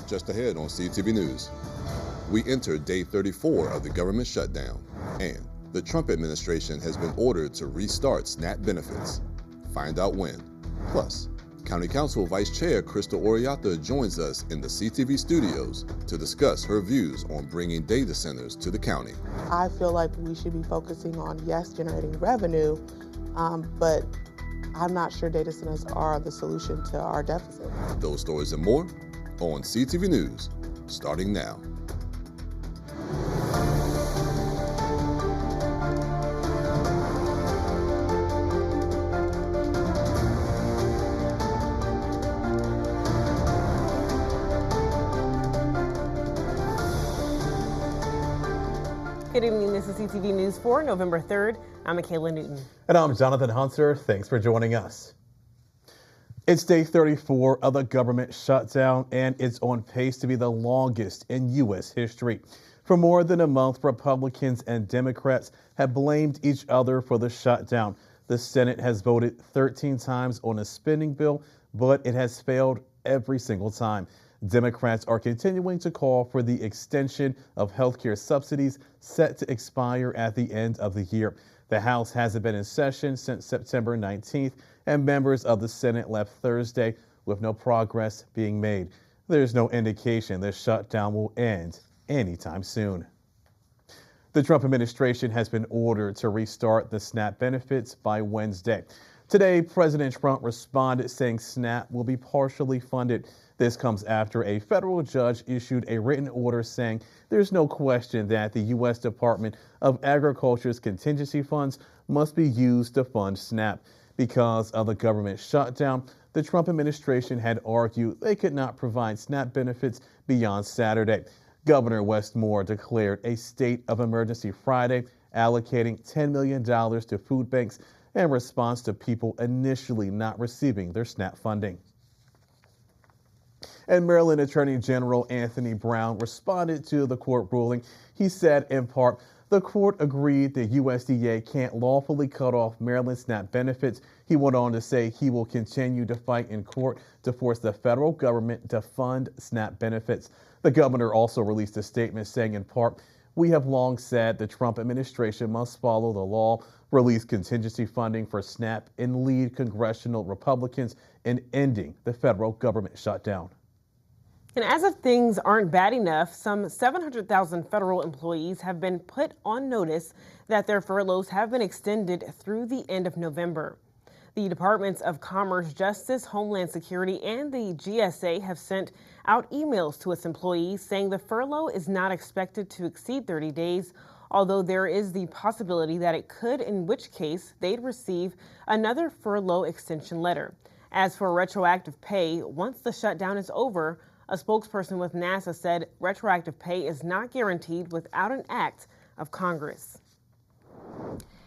just ahead on CTV News. We enter day 34 of the government shutdown, and the Trump administration has been ordered to restart SNAP benefits. Find out when. Plus, County Council Vice Chair Crystal Oriata joins us in the CTV studios to discuss her views on bringing data centers to the county. I feel like we should be focusing on, yes, generating revenue, but I'm not sure data centers are the solution to our deficit. Those stories and more on CTV News, starting now. Good evening, this is CTV News for November 3rd. I'm Michaela Newton. And I'm Jonathan Hunter. Thanks for joining us. It's day 34 of the government shutdown, and it's on pace to be the longest in U.S. history. For more than a month, Republicans and Democrats have blamed each other for the shutdown. The Senate has voted 13 times on a spending bill, but it has failed every single time. Democrats are continuing to call for the extension of health care subsidies set to expire at the end of the year. The House hasn't been in session since September 19th, and members of the Senate left Thursday with no progress being made. There's no indication the shutdown will end anytime soon. The Trump administration has been ordered to restart the SNAP benefits by Wednesday. Today, President Trump responded saying SNAP will be partially funded. This comes after a federal judge issued a written order saying there's no question that the U.S. Department of Agriculture's contingency funds must be used to fund SNAP. Because of the government shutdown, the Trump administration had argued they could not provide SNAP benefits beyond Saturday. Governor Wes Moore declared a state of emergency Friday, allocating $10 million to food banks in response to people initially not receiving their SNAP funding. And Maryland Attorney General Anthony Brown responded to the court ruling. He said, in part, the court agreed the USDA can't lawfully cut off Maryland SNAP benefits. He went on to say he will continue to fight in court to force the federal government to fund SNAP benefits. The governor also released a statement saying, in part, we have long said the Trump administration must follow the law, release contingency funding for SNAP, and lead congressional Republicans in ending the federal government shutdown. And as if things aren't bad enough, some 700,000 federal employees have been put on notice that their furloughs have been extended through the end of November. The Departments of Commerce, Justice, Homeland Security, and the GSA have sent out emails to its employees saying the furlough is not expected to exceed 30 days, although there is the possibility that it could, in which case they'd receive another furlough extension letter. As for retroactive pay, once the shutdown is over, a spokesperson with NASA said retroactive pay is not guaranteed without an act of Congress.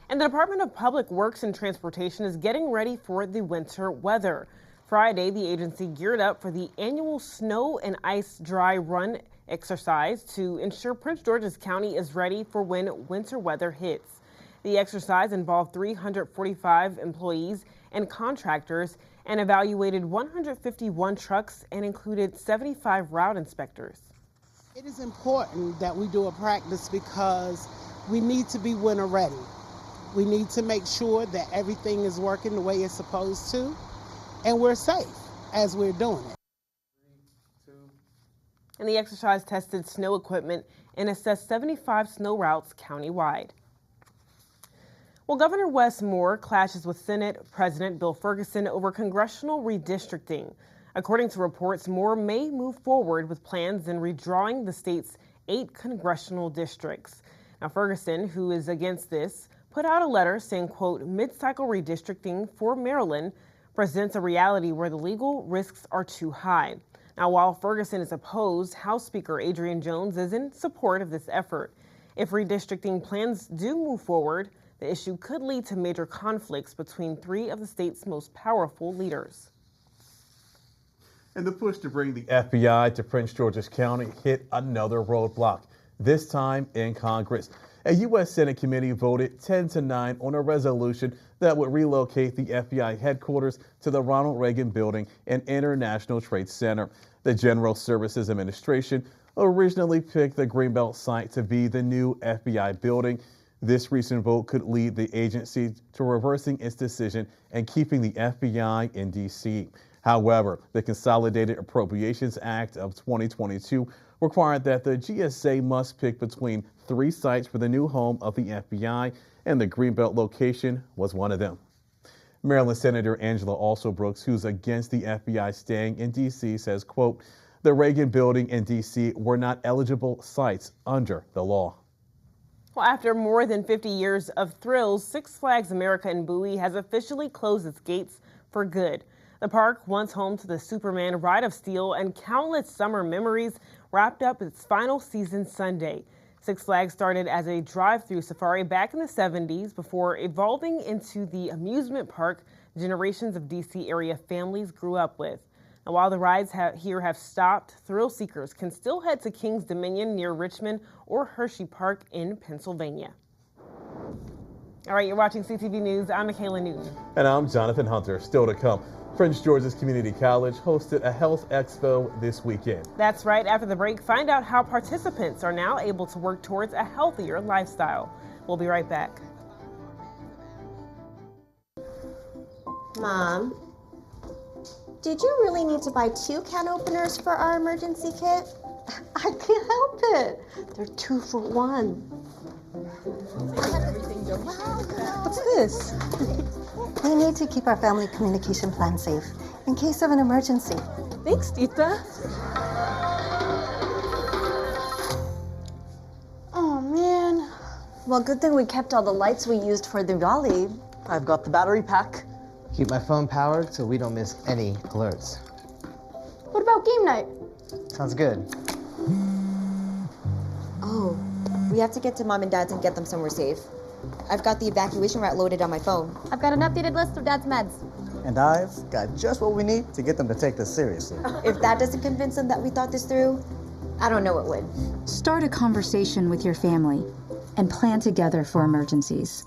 And the Department of Public Works and Transportation is getting ready for the winter weather. Friday, the agency geared up for the annual snow and ice dry run exercise to ensure Prince George's County is ready for when winter weather hits. The exercise involved 345 employees and contractors and evaluated 151 trucks and included 75 route inspectors. It is important that we do a practice because we need to be winter ready. We need to make sure that everything is working the way it's supposed to, and we're safe as we're doing it. And the exercise tested snow equipment and assessed 75 snow routes countywide. Well, Governor Wes Moore clashes with Senate President Bill Ferguson over congressional redistricting. According to reports, Moore may move forward with plans in redrawing the state's 8 congressional districts. Now, Ferguson, who is against this, put out a letter saying, quote, mid-cycle redistricting for Maryland presents a reality where the legal risks are too high. Now, while Ferguson is opposed, House Speaker Adrian Jones is in support of this effort. If redistricting plans do move forward, the issue could lead to major conflicts between 3 of the state's most powerful leaders. And the push to bring the FBI to Prince George's County hit another roadblock, this time in Congress. A U.S. Senate committee voted 10-9 on a resolution that would relocate the FBI headquarters to the Ronald Reagan Building and International Trade Center. The General Services Administration originally picked the Greenbelt site to be the new FBI building. This recent vote could lead the agency to reversing its decision and keeping the FBI in D.C. However, the Consolidated Appropriations Act of 2022 required that the GSA must pick between 3 sites for the new home of the FBI, and the Greenbelt location was one of them. Maryland Senator Angela Alsobrooks, who's against the FBI staying in D.C., says, quote, "The Reagan Building and D.C. were not eligible sites under the law." Well, after more than 50 years of thrills, Six Flags America in Bowie has officially closed its gates for good. The park, once home to the Superman Ride of Steel and countless summer memories, wrapped up its final season Sunday. Six Flags started as a drive-through safari back in the 70s before evolving into the amusement park generations of D.C. area families grew up with. Now, while the rides here have stopped, thrill seekers can still head to King's Dominion near Richmond or Hershey Park in Pennsylvania. All right, you're watching CTV News. I'm Michaela Newton. And I'm Jonathan Hunter. Still to come, Prince George's Community College hosted a health expo this weekend. That's right. After the break, find out how participants are now able to work towards a healthier lifestyle. We'll be right back. Mom, did you really need to buy 2 can openers for our emergency kit? I can't help it. They're 2 for 1. What's this? We need to keep our family communication plan safe in case of an emergency. Thanks, Tita. Oh, man. Well, good thing we kept all the lights we used for the rally. I've got the battery pack. Keep my phone powered so we don't miss any alerts. What about game night? Sounds good. Oh, we have to get to Mom and Dad's and get them somewhere safe. I've got the evacuation route loaded on my phone. I've got an updated list of Dad's meds. And I've got just what we need to get them to take this seriously. If that doesn't convince them that we thought this through, I don't know what would. Start a conversation with your family and plan together for emergencies.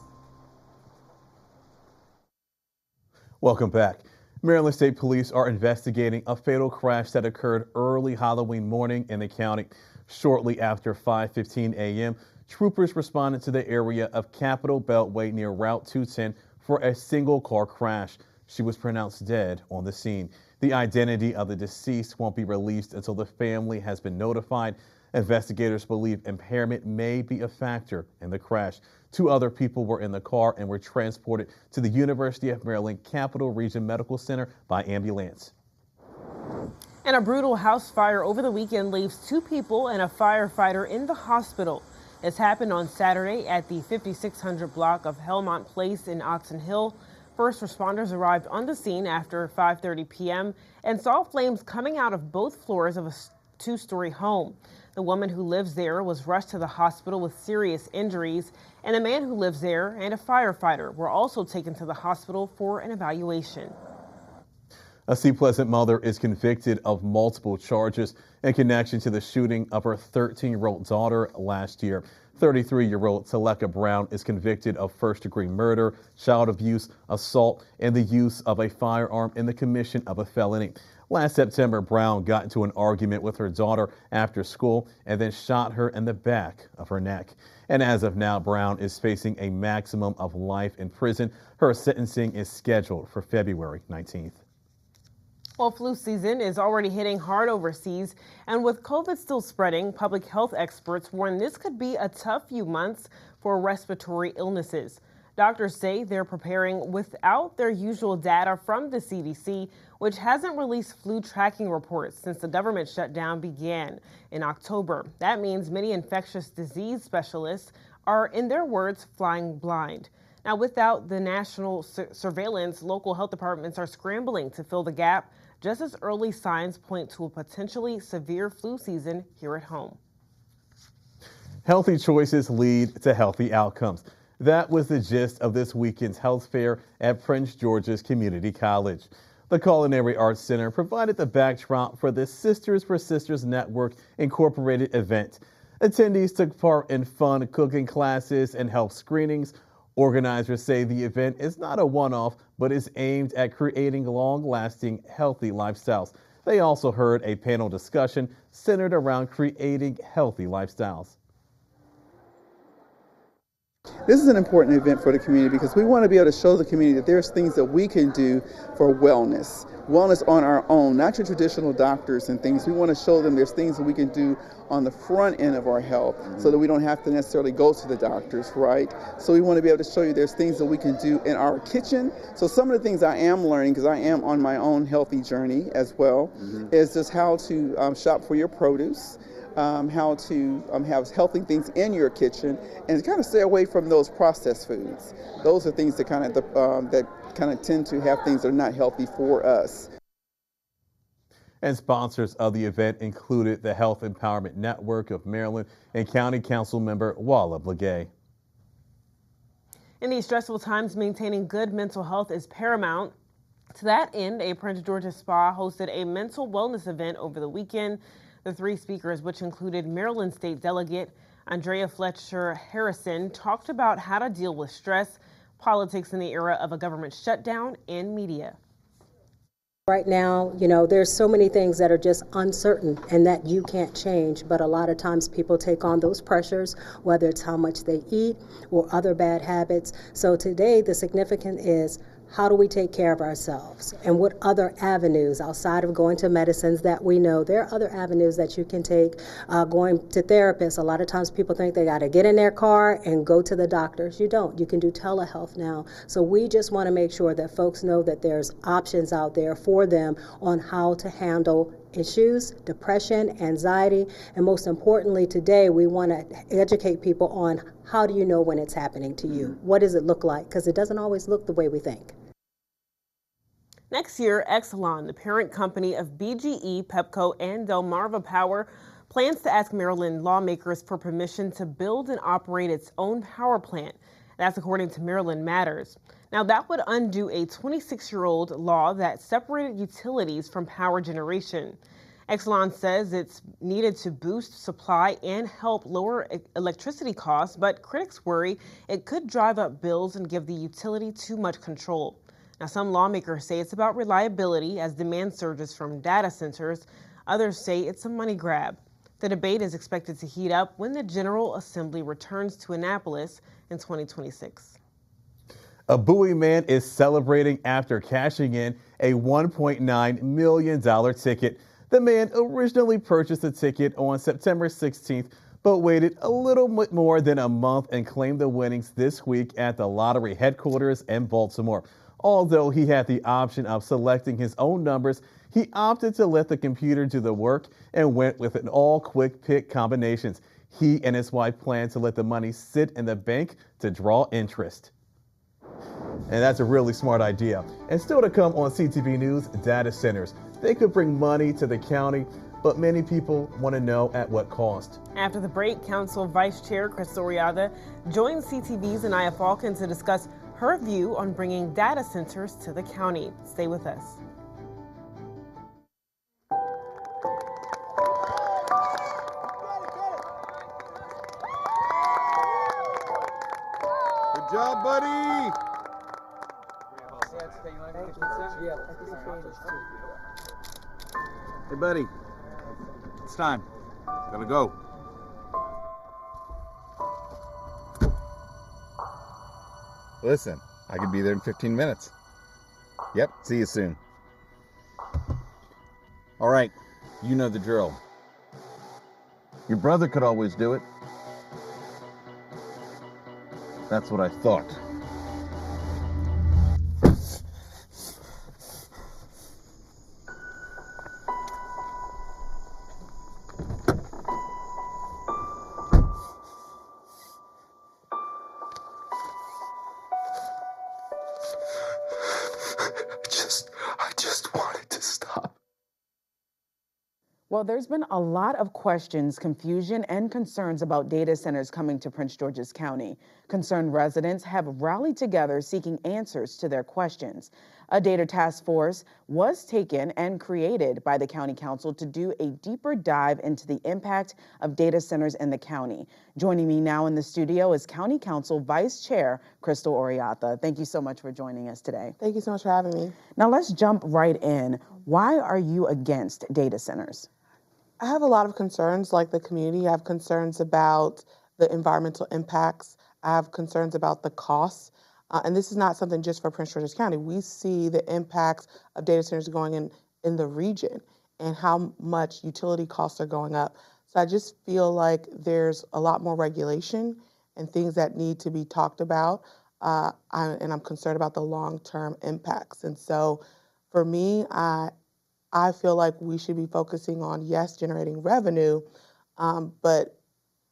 Welcome back. Maryland State Police are investigating a fatal crash that occurred early Halloween morning in the county. Shortly after 5:15 a.m., troopers responded to the area of Capitol Beltway near Route 210 for a single car crash. She was pronounced dead on the scene. The identity of the deceased won't be released until the family has been notified. Investigators believe impairment may be a factor in the crash. 2 other people were in the car and were transported to the University of Maryland Capital Region Medical Center by ambulance. And a brutal house fire over the weekend leaves 2 people and a firefighter in the hospital. This happened on Saturday at the 5600 block of Helmont Place in Oxon Hill. First responders arrived on the scene after 5:30 p.m. and saw flames coming out of both floors of a 2-story home. The woman who lives there was rushed to the hospital with serious injuries, and the man who lives there and a firefighter were also taken to the hospital for an evaluation. A Sea Pleasant mother is convicted of multiple charges in connection to the shooting of her 13-year-old daughter last year. 33-year-old Teleka Brown is convicted of first-degree murder, child abuse, assault, and the use of a firearm in the commission of a felony. Last September, Brown got into an argument with her daughter after school and then shot her in the back of her neck. And as of now, Brown is facing a maximum of life in prison. Her sentencing is scheduled for February 19th. Well, flu season is already hitting hard overseas, and with COVID still spreading, public health experts warn this could be a tough few months for respiratory illnesses. Doctors say they're preparing without their usual data from the CDC, which hasn't released flu tracking reports since the government shutdown began in October. That means many infectious disease specialists are, in their words, flying blind. Now, without the national surveillance, local health departments are scrambling to fill the gap, just as early signs point to a potentially severe flu season here at home. Healthy choices lead to healthy outcomes. That was the gist of this weekend's health fair at Prince George's Community College. The Culinary Arts Center provided the backdrop for the Sisters for Sisters Network Incorporated event. Attendees took part in fun cooking classes and health screenings, Organizers say the event is not a one-off, but is aimed at creating long-lasting, healthy lifestyles. They also heard a panel discussion centered around creating healthy lifestyles. This is an important event for the community because we want to be able to show the community that there's things that we can do for wellness on our own, not your traditional doctors and things. We want to show them there's things that we can do on the front end of our health so that we don't have to necessarily go to the doctors, right? So we want to be able to show you there's things that we can do in our kitchen. So some of the things I am learning, because I am on my own healthy journey as well, is just how to shop for your produce. How to have healthy things in your kitchen and kind of stay away from those processed foods. Those are things that kind of tend to have things that are not healthy for us. And sponsors of the event included the Health Empowerment Network of Maryland and County Council member Walla Blagay. In these stressful times, maintaining good mental health is paramount. To that end, a Prince George's Spa hosted a mental wellness event over the weekend. The three speakers, which included Maryland State Delegate Andrea Fletcher Harrison, talked about how to deal with stress, politics in the era of a government shutdown, and media. Right now, there's so many things that are just uncertain and that you can't change, but a lot of times people take on those pressures, whether it's how much they eat or other bad habits. So today, the significance is, how do we take care of ourselves? And what other avenues outside of going to medicines that we know? There are other avenues that you can take. Going to therapists, a lot of times people think they got to get in their car and go to the doctors. You don't. You can do telehealth now. So we just want to make sure that folks know that there's options out there for them on how to handle issues, depression, anxiety, and most importantly today, we want to educate people on how do you know when it's happening to you? What does it look like? Because it doesn't always look the way we think. Next year, Exelon, the parent company of BGE, Pepco, and Delmarva Power, plans to ask Maryland lawmakers for permission to build and operate its own power plant. That's according to Maryland Matters. Now, that would undo a 26-year-old law that separated utilities from power generation. Exelon says it's needed to boost supply and help lower electricity costs, but critics worry it could drive up bills and give the utility too much control. Now, some lawmakers say it's about reliability as demand surges from data centers. Others say it's a money grab. The debate is expected to heat up when the General Assembly returns to Annapolis in 2026. A Bowie man is celebrating after cashing in a $1.9 million ticket. The man originally purchased the ticket on September 16th, but waited a little bit more than a month and claimed the winnings this week at the lottery headquarters in Baltimore. Although he had the option of selecting his own numbers, he opted to let the computer do the work and went with an all quick pick combinations. He and his wife plan to let the money sit in the bank to draw interest. And that's a really smart idea. And still to come on CTV News, data centers. They could bring money to the county, but many people want to know at what cost. After the break, Council Vice Chair Chris Soriaga joins CTV's Anaya Falcon to discuss her view on bringing data centers to the county. Stay with us. Good job, buddy. Hey, buddy. It's time. Gotta go. Listen, I could be there in 15 minutes. Yep, see you soon. All right, you know the drill. Your brother could always do it. That's what I thought. I just want it to stop. Well, there's been a lot of questions, confusion, and concerns about data centers coming to Prince George's County. Concerned residents have rallied together seeking answers to their questions. A data task force was taken and created by the County Council to do a deeper dive into the impact of data centers in the county. Joining me now in the studio is County Council Vice Chair Crystal Oriatha. Thank you so much for joining us today. Thank you so much for having me. Now let's jump right in. Why are you against data centers? I have a lot of concerns, like the community. I have concerns about the environmental impacts. I have concerns about the costs. And this is not something just for Prince George's County. We see the impacts of data centers going in the region and how much utility costs are going up. So I just feel like there's a lot more regulation and things that need to be talked about. And I'm concerned about the long-term impacts. And so for me, I feel like we should be focusing on, yes, generating revenue, but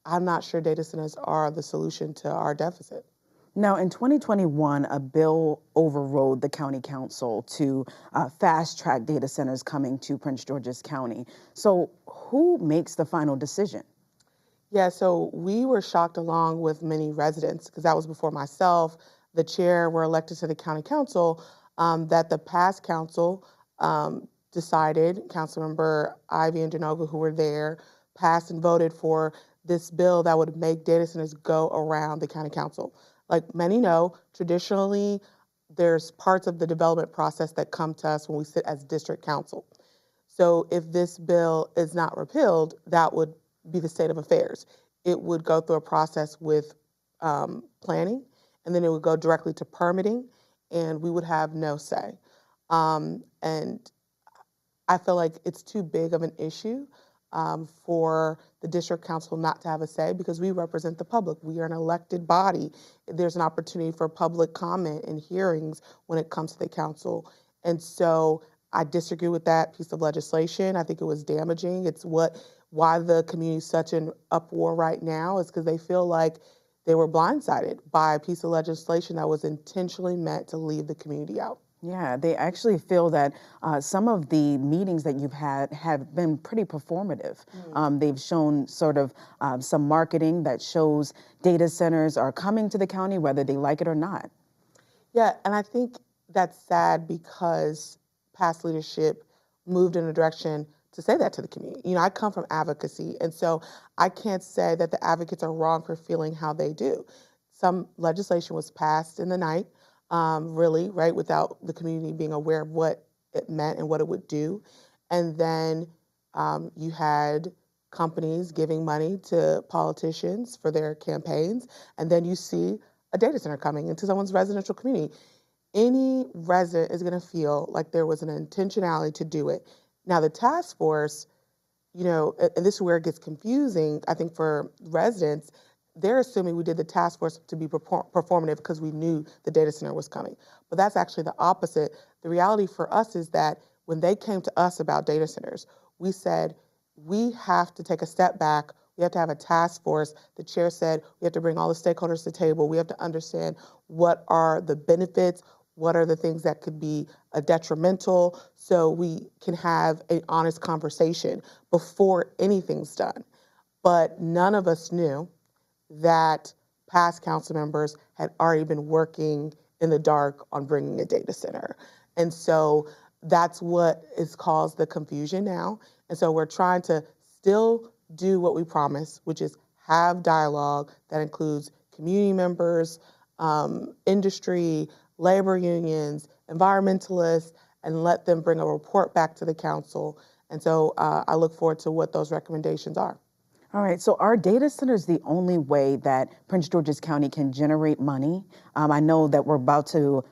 I'm not sure data centers are the solution to our deficit. Now, in 2021, a bill overrode the county council to fast track data centers coming to Prince George's County. So who makes the final decision? Yeah, so we were shocked along with many residents, because that was before myself, the chair, were elected to the county council, that the past council decided, Councilmember Ivy and DeNova, who were there, passed and voted for this bill that would make data centers go around the county council. Like many know, traditionally, there's parts of the development process that come to us when we sit as district council. So if this bill is not repealed, that would be the state of affairs. It would go through a process with planning, and then it would go directly to permitting, and we would have no say. And I feel like it's too big of an issue for the district council not to have a say, because we represent the public. We are an elected body. There's an opportunity for public comment and hearings when it comes to the council. And so I disagree with that piece of legislation. I think it was damaging. It's why the community is such an uproar right now, is because they feel like they were blindsided by a piece of legislation that was intentionally meant to leave the community out. Yeah, they actually feel that some of the meetings that you've had have been pretty performative. They've shown sort of some marketing that shows data centers are coming to the county, whether they like it or not. Yeah, and I think that's sad, because past leadership moved in a direction to say that to the community. You know, I come from advocacy, and so I can't say that the advocates are wrong for feeling how they do. Some legislation was passed in the night, really, right, without the community being aware of what it meant and what it would do. And then you had companies giving money to politicians for their campaigns, and then you see a data center coming into someone's residential community. Any resident is going to feel like there was an intentionality to do it. Now, the task force, you know, and this is where it gets confusing, I think, for residents. They're assuming we did the task force to be performative because we knew the data center was coming. But that's actually the opposite. The reality for us is that when they came to us about data centers, we said, we have to take a step back. We have to have a task force. The chair said, we have to bring all the stakeholders to the table. We have to understand what are the benefits, what are the things that could be detrimental, so we can have an honest conversation before anything's done. But none of us knew that past council members had already been working in the dark on bringing a data center. And so that's what has caused the confusion now. And so we're trying to still do what we promised, which is have dialogue that includes community members, industry, labor unions, environmentalists, and let them bring a report back to the council. And so I look forward to what those recommendations are. All right, so are data centers the only way that Prince George's County can generate money? I know that we're about to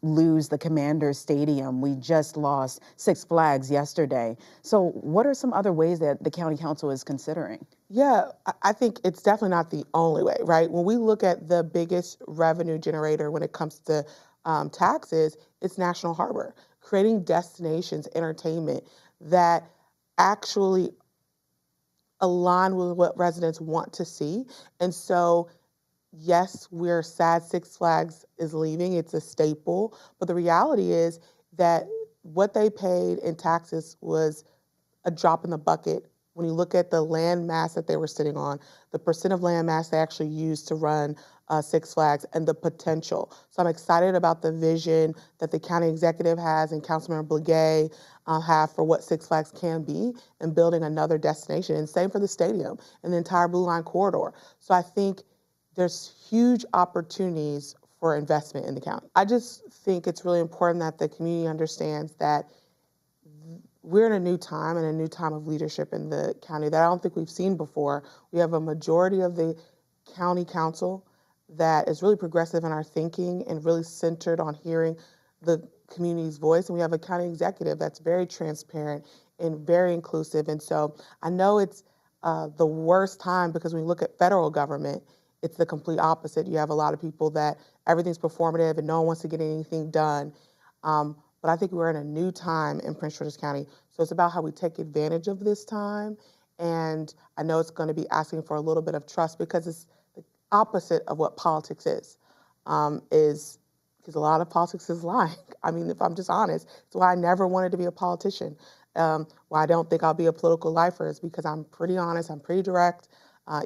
lose the Commanders Stadium. We just lost Six Flags yesterday. So what are some other ways that the county council is considering? Yeah, I think it's definitely not the only way, right? When we look at the biggest revenue generator when it comes to taxes, it's National Harbor, creating destinations, entertainment that actually align with what residents want to see. And so, yes, we're sad Six Flags is leaving. It's a staple. But the reality is that what they paid in taxes was a drop in the bucket When you look at the land mass that they were sitting on, the percent of land mass they actually used to run Six Flags, and the potential. So I'm excited about the vision that the county executive has and Councilmember Blagay have for what Six Flags can be and building another destination. And same for the stadium and the entire Blue Line corridor. So I think there's huge opportunities for investment in the county. I just think it's really important that the community understands that we're in a new time and a new time of leadership in the county that I don't think we've seen before. We have a majority of the county council that is really progressive in our thinking and really centered on hearing the community's voice. And we have a county executive that's very transparent and very inclusive. And so I know it's the worst time because when you look at federal government, it's the complete opposite. You have a lot of people that everything's performative and no one wants to get anything done. But I think we're in a new time in Prince George's County. So it's about how we take advantage of this time. And I know it's going to be asking for a little bit of trust because it's the opposite of what politics is because a lot of politics is lying. I mean, if I'm just honest, it's why I never wanted to be a politician. Why I don't think I'll be a political lifer is because I'm pretty honest, I'm pretty direct,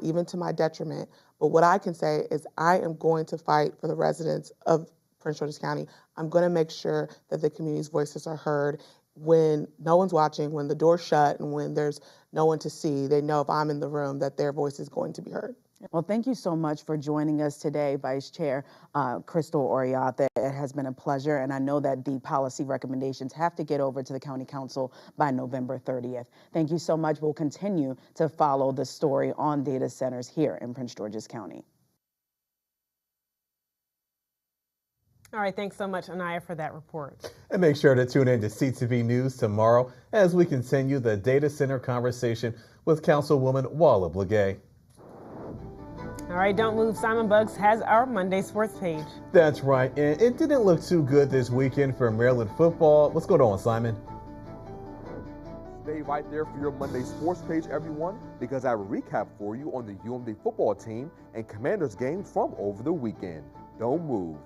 even to my detriment. But what I can say is I am going to fight for the residents of Prince George's County. I'm going to make sure that the community's voices are heard when no one's watching, when the door's shut, and when there's no one to see. They know if I'm in the room that their voice is going to be heard. Well, thank you so much for joining us today, Vice Chair Crystal Oriatha. It has been a pleasure, and I know that the policy recommendations have to get over to the County Council by November 30th. Thank you so much. We'll continue to follow the story on data centers here in Prince George's County. All right, thanks so much, Anaya, for that report. And make sure to tune in to CTV News tomorrow as we continue the data center conversation with Councilwoman Walla Blagay. All right, don't move. Simon Buggs has our Monday sports page. That's right, and it didn't look too good this weekend for Maryland football. What's going on, Simon? Stay right there for your Monday sports page, everyone, because I have a recap for you on the UMD football team and Commanders games from over the weekend. Don't move.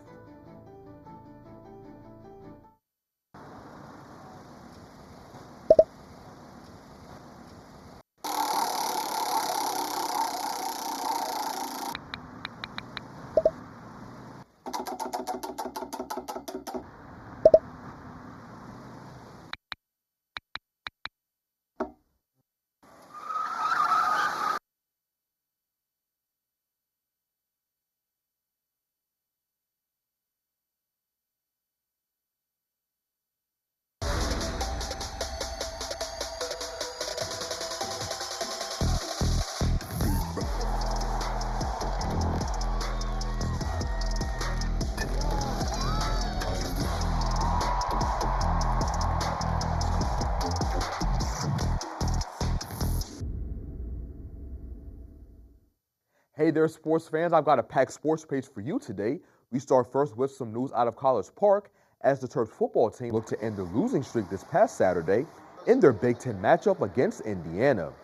Hey there, sports fans. I've got a packed sports page for you today. We start first with some news out of College Park as the Terps football team looked to end the losing streak this past Saturday in their Big Ten matchup against Indiana.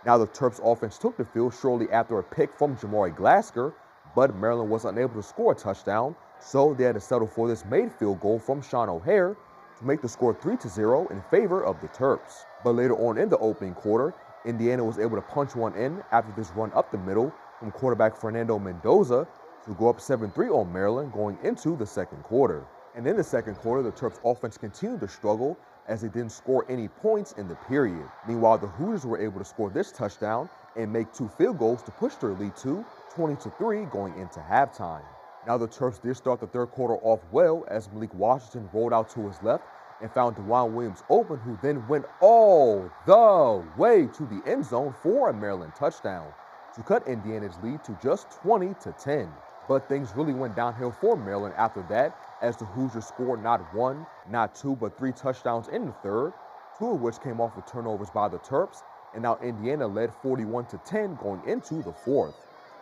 Now, the Terps offense took the field shortly after a pick from Jamari Glasker, but Maryland was unable to score a touchdown, so they had to settle for this made field goal from Sean O'Hare to make the score 3-0 in favor of the Terps. But later on in the opening quarter, Indiana was able to punch one in after this run up the middle from quarterback Fernando Mendoza to go up 7-3 on Maryland going into the second quarter. And in the second quarter, the Terps offense continued to struggle as they didn't score any points in the period. Meanwhile, the Hoosiers were able to score this touchdown and make 2 field goals to push their lead to 20-3 going into halftime. Now the Terps did start the third quarter off well as Malik Washington rolled out to his left and found DeJuan Williams open, who then went all the way to the end zone for a Maryland touchdown to cut Indiana's lead to just 20-10. But things really went downhill for Maryland after that, as the Hoosiers scored not 1, not 2, but 3 touchdowns in the third, 2 of which came off of turnovers by the Terps, and now Indiana led 41-10 going into the fourth.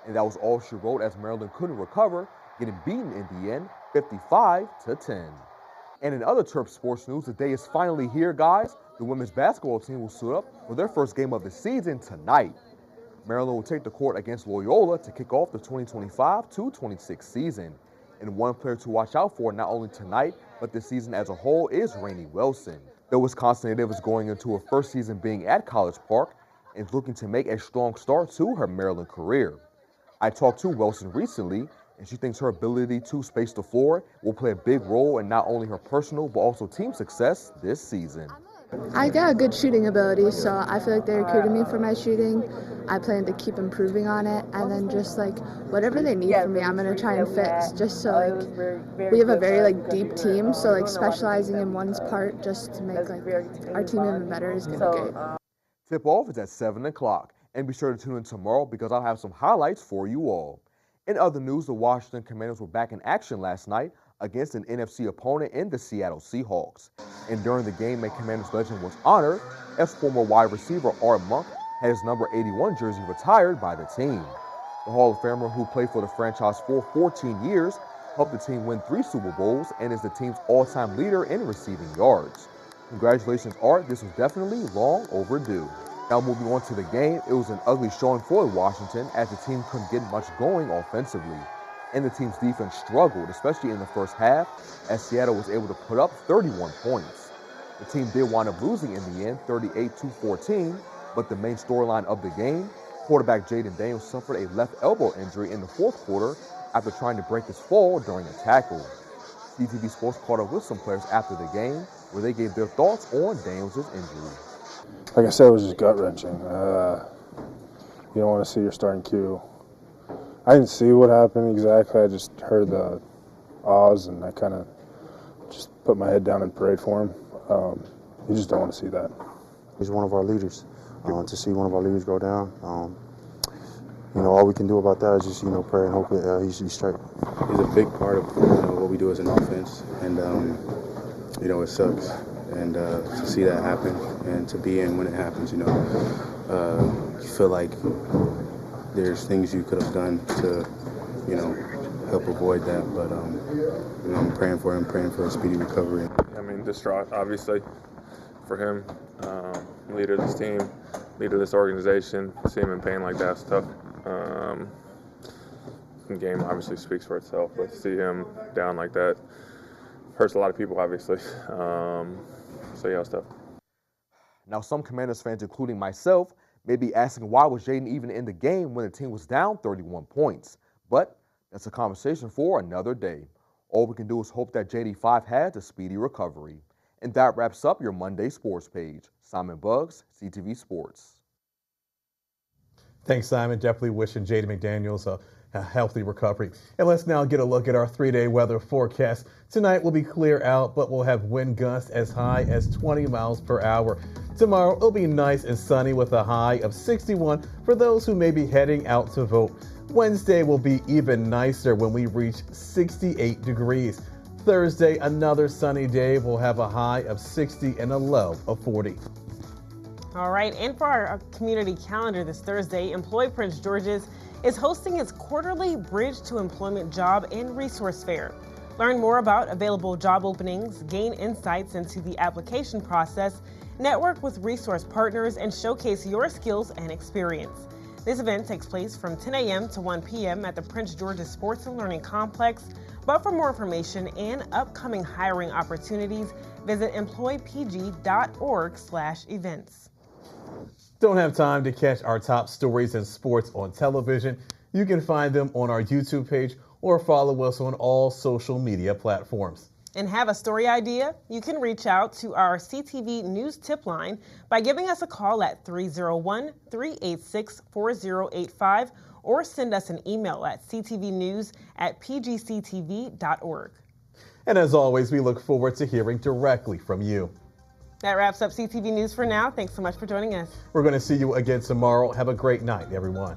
And that was all she wrote as Maryland couldn't recover, getting beaten in the end 55-10. And in other Terps sports news, the day is finally here, guys. The women's basketball team will suit up for their first game of the season tonight. Maryland will take the court against Loyola to kick off the 2025-26 season. And one player to watch out for not only tonight, but this season as a whole is Rainey Wilson. The Wisconsin native is going into her first season being at College Park and is looking to make a strong start to her Maryland career. I talked to Wilson recently, and she thinks her ability to space the floor will play a big role in not only her personal but also team success this season. I got a good shooting ability, so I feel like they recruited me for my shooting. I plan to keep improving on it, and then just like whatever they need from me, I'm gonna try and fix. Just so like we have a very deep team, so like specializing in one's part just to make like our team even better is gonna be great. Tip off is at 7 o'clock, and be sure to tune in tomorrow because I'll have some highlights for you all. In other news, the Washington Commanders were back in action last night against an NFC opponent in the Seattle Seahawks. And during the game, a Commanders legend was honored as former wide receiver Art Monk had his number 81 jersey retired by the team. The Hall of Famer, who played for the franchise for 14 years, helped the team win 3 Super Bowls and is the team's all-time leader in receiving yards. Congratulations, Art. This was definitely long overdue. Now moving on to the game, it was an ugly showing for Washington as the team couldn't get much going offensively. And the team's defense struggled, especially in the first half, as Seattle was able to put up 31 points. The team did wind up losing in the end, 38-14, but the main storyline of the game, quarterback Jaden Daniels suffered a left elbow injury in the fourth quarter after trying to break his fall during a tackle. CTV Sports caught up with some players after the game, where they gave their thoughts on Daniels' injury. Like I said, it was just gut-wrenching. You don't want to see your starting Q. I didn't see what happened exactly. I just heard the ahs, and I kind of just put my head down and prayed for him. You just don't want to see that. He's one of our leaders. To see one of our leaders go down, all we can do about that is just, pray and hope that he's straight. He's a big part of what we do as an offense, and it sucks. And to see that happen and to be in when it happens, you feel like there's things you could have done to, help avoid that. But, I'm praying for him, praying for a speedy recovery. Distraught, obviously, for him. Leader of this team, leader of this organization. See him in pain like that's tough. The game obviously speaks for itself, but to see him down like that hurts a lot of people, obviously. So yeah, it's tough. Now, some Commanders fans, including myself, may be asking why was Jaden even in the game when the team was down 31 points. But that's a conversation for another day. All we can do is hope that JD5 has a speedy recovery. And that wraps up your Monday Sports page. Simon Buggs, CTV Sports. Thanks, Simon. Definitely wishing Jaden McDaniels a healthy recovery. And let's now get a look at our 3-day weather forecast. Tonight will be clear out, but we'll have wind gusts as high as 20 miles per hour. Tomorrow it'll be nice and sunny with a high of 61 for those who may be heading out to vote. Wednesday will be even nicer when we reach 68 degrees. Thursday, another sunny day, will have a high of 60 and a low of 40. All right, and for our community calendar this Thursday, Employ Prince George's is hosting its quarterly Bridge to Employment Job and Resource Fair. Learn more about available job openings, gain insights into the application process, network with resource partners, and showcase your skills and experience. This event takes place from 10 a.m. to 1 p.m. at the Prince George's Sports and Learning Complex. But for more information and upcoming hiring opportunities, visit employpg.org/events. Don't have time to catch our top stories in sports on television? You can find them on our YouTube page or follow us on all social media platforms. And have a story idea? You can reach out to our CTV News tip line by giving us a call at 301-386-4085 or send us an email at ctvnews@pgctv.org. And as always, we look forward to hearing directly from you. That wraps up CTV News for now. Thanks so much for joining us. We're going to see you again tomorrow. Have a great night, everyone.